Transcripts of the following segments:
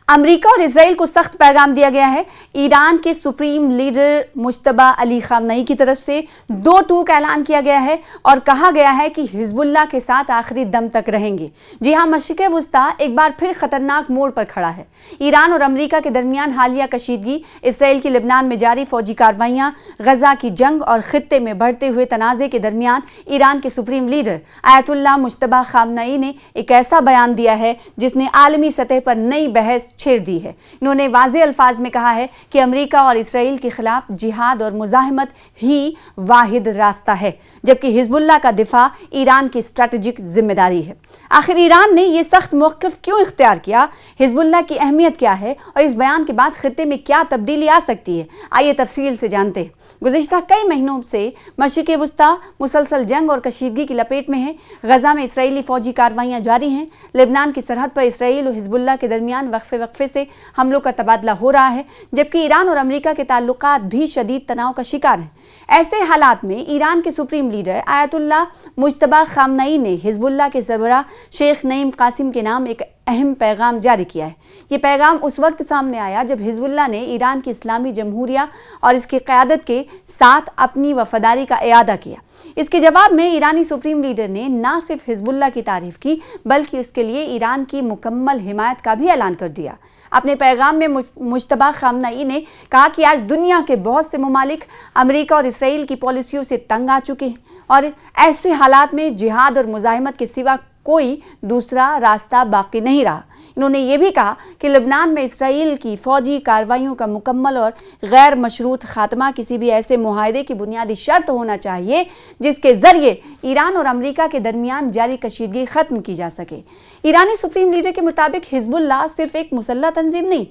America और Israel को सख्त पैगाम दिया गया है। ईरान के supreme leader Mujtaba Ali Khamenei की तरफ से दो टूक ऐलान किया गया है और कहा गया है कि हिजबुल्लाह के साथ आखिरी दम तक रहेंगे। जी हां, मशरिक़ वुस्ता एक बार फिर खतरनाक मोड़ पर खड़ा है। ईरान और अमेरिका के दरमियान हालिया कशीदगी, इसराइल की लिबनान में जारी फौजी कार्रवाइयां, गजा की जंग और खित्ते में बढ़ते हुए तनाज़े के दरमियान ईरान के supreme leader Ayatollah Mujtaba Khamenei ने एक ऐसा बयान दिया है जिसने आलमी सतह पर नई बहस छेड़ दी है। इन्होंने वाज़ेह अल्फाज में कहा है कि अमेरिका और इसराइल के खिलाफ जिहाद और मुज़ाहमत ही वाहिद रास्ता है, जबकि हिजबुल्लाह का दिफा ईरान की स्ट्रैटेजिक जिम्मेदारी है। आखिर ईरान ने यह सख्त मौक़िफ़ क्यों इख्तियार किया, हिजबुल्लाह की अहमियत क्या है और इस बयान के बाद खित्ते में क्या तब्दीली आ सकती है, आइए तफसील से जानते हैं। गुज़िश्ता कई महीनों से मशरिक़ वुस्ता मुसलसल जंग और कशीदगी की लपेट में है। गजा में इसराइली फौजी कार्रवाइयाँ जारी हैं। लेबनान की सरहद पर इसराइल और हिजबुल्लाह के दरमियान वक्फे से हमलों का तबादला हो रहा है, जबकि ईरान और अमेरिका के ताल्लुकात भी शदीद तनाव का शिकार हैं। ऐसे हालात में ईरान के supreme leader Ayatollah Mujtaba Khamenei ने हिजबुल्लाह के सरबराह शेख नईम कासिम के नाम एक अहम पैगाम जारी किया है। ये पैगाम उस वक्त सामने आया जब हिजबुल्लाह ने ईरान की इस्लामी जमहूरिया और इसकी क़यादत के साथ अपनी वफादारी का इयादा किया। इसके जवाब में ईरानी सुप्रीम लीडर ने न सिर्फ हिजबुल्लाह की तारीफ की, बल्कि उसके लिए ईरान की मुकम्मल हिमायत का भी ऐलान कर दिया। अपने पैगाम में मुज्तबा खामनई ने कहा कि आज दुनिया के बहुत से ममालिक अमेरिका और इसराइल की पॉलिसियों से तंग आ चुके हैं और ऐसे हालात में जिहाद और मुज़ाहिमत के सिवा कोई दूसरा रास्ता बाकी नहीं रहा। इन्होंने ये भी कहा कि लेबनान में इसराइल की फौजी कार्रवाइयों का मुकम्मल और गैर मशरूत खात्मा किसी भी ऐसे मुआहदे की बुनियादी शर्त होना चाहिए जिसके जरिए ईरान और अमेरिका के दरमियान जारी कशीदगी खत्म की जा सके। ईरानी सुप्रीम लीडर के मुताबिक हिजबुल्लाह सिर्फ एक मुसल्लह तंजीम नहीं,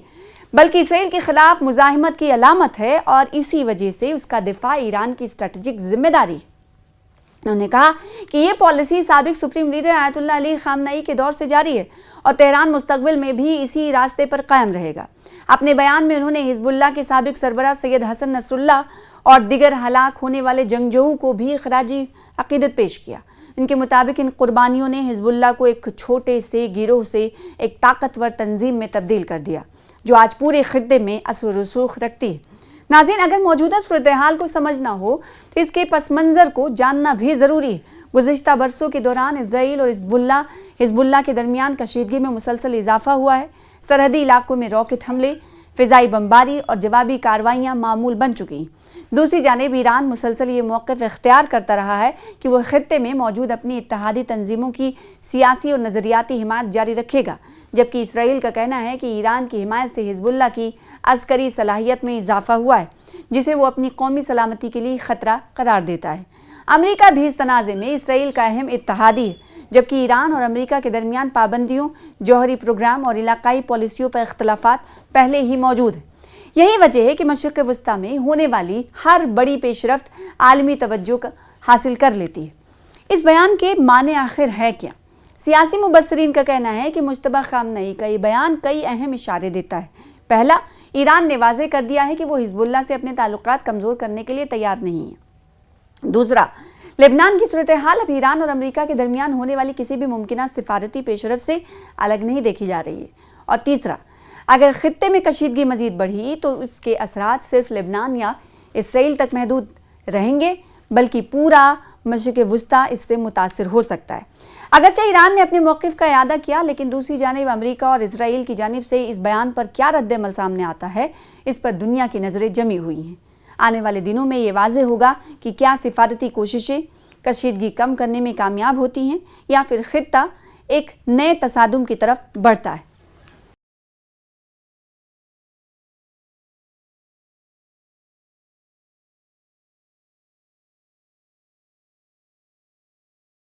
बल्कि इसराइल के खिलाफ मुज़ाहिमत की अलामत है और इसी वजह से उसका दिफा ईरान की स्ट्रैटेजिक जिम्मेदारी। उन्होंने कहा कि ये पॉलिसी साबिक सुप्रीम लीडर आयतुल्लाह अली खामनई के दौर से जारी है और तेहरान मुस्तकबिल में भी इसी रास्ते पर कायम रहेगा। अपने बयान में उन्होंने हिजबुल्लाह के साबिक सरबराह सैयद हसन नसरुल्लाह और दिगर हलाक होने वाले जंगजोओं को भी खराजी अकीदत पेश किया। इनके मुताबिक इन कुर्बानियों ने हिजबुल्लाह को एक छोटे से गिरोह से एक ताकतवर तंजीम में तब्दील कर दिया, जो आज पूरे खित्ते में असर रसूख रखती है। नाज़रीन, अगर मौजूदा सूरत हाल को समझना हो तो इसके पस मंज़र को जानना भी ज़रूरी है। गुज़िश्ता बरसों के दौरान इसराइल और हिजबुल्लाह के दरमियान कशीदगी में मुसलसल इजाफा हुआ है। सरहदी इलाकों में रॉकेट हमले, फ़िज़ाई बमबारी और जवाबी कार्रवाइयाँ मामूल बन चुकी। दूसरी जानिब ईरान मुसलसल ये मौक़िफ़ इख्तियार करता रहा है कि वह खित्ते में मौजूद अपनी इत्तेहादी तंजीमों की सियासी और नज़रियाती हिमायत जारी रखेगा, जबकि इसराइल का कहना है कि ईरान की हिमायत से हिजबुल्लाह की अस्करी सलाहियत में इजाफा हुआ है, जिसे वो अपनी कौमी सलामती के लिए ख़तरा करार देता है। अमेरिका भी इस तनाज़े में इसराइल का अहम इत्तेहादी है, जबकि ईरान और अमेरिका के दरमियान पाबंदियों, जौहरी प्रोग्राम और इलाकाई पॉलिसियों पर इख्तलाफात पहले ही मौजूद है। यही वजह है कि मशरिक़ वुस्ता में होने वाली हर बड़ी पेशरफ्त आलमी तवज्जो हासिल कर लेती है। इस बयान के माने आखिर है क्या? सियासी मुबस्सिरीन का कहना है कि मुज्तबा खामनई का ये बयान कई अहम इशारे देता है। पहला, ईरान ने वाज़ेह कर दिया है कि वो हिजबुल्लाह से अपने ताल्लुकात कमज़ोर करने के लिए तैयार नहीं है। दूसरा, लेबनान की सूरत हाल अब ईरान और अमेरिका के दरमियान होने वाली किसी भी मुमकिना सिफारती पेशरफ से अलग नहीं देखी जा रही है। और तीसरा, अगर खित्ते में कशीदगी मज़ीद बढ़ी तो उसके असरात सिर्फ लेबनान या इसराइल तक महदूद रहेंगे, बल्कि पूरा मशरिक़ वुस्ता इससे मुतासिर हो सकता है। अगरचे ईरान ने अपने मौक़िफ़ का इयादा किया, लेकिन दूसरी जानिब अमेरिका और इसराइल की जानिब से इस बयान पर क्या रद्द-ए-अमल सामने आता है, इस पर दुनिया की नज़रें जमी हुई हैं। आने वाले दिनों में ये वाज़ेह होगा कि क्या सिफारती कोशिशें कशीदगी कम करने में कामयाब होती हैं या फिर खित्ता एक नए तसादुम की तरफ बढ़ता है।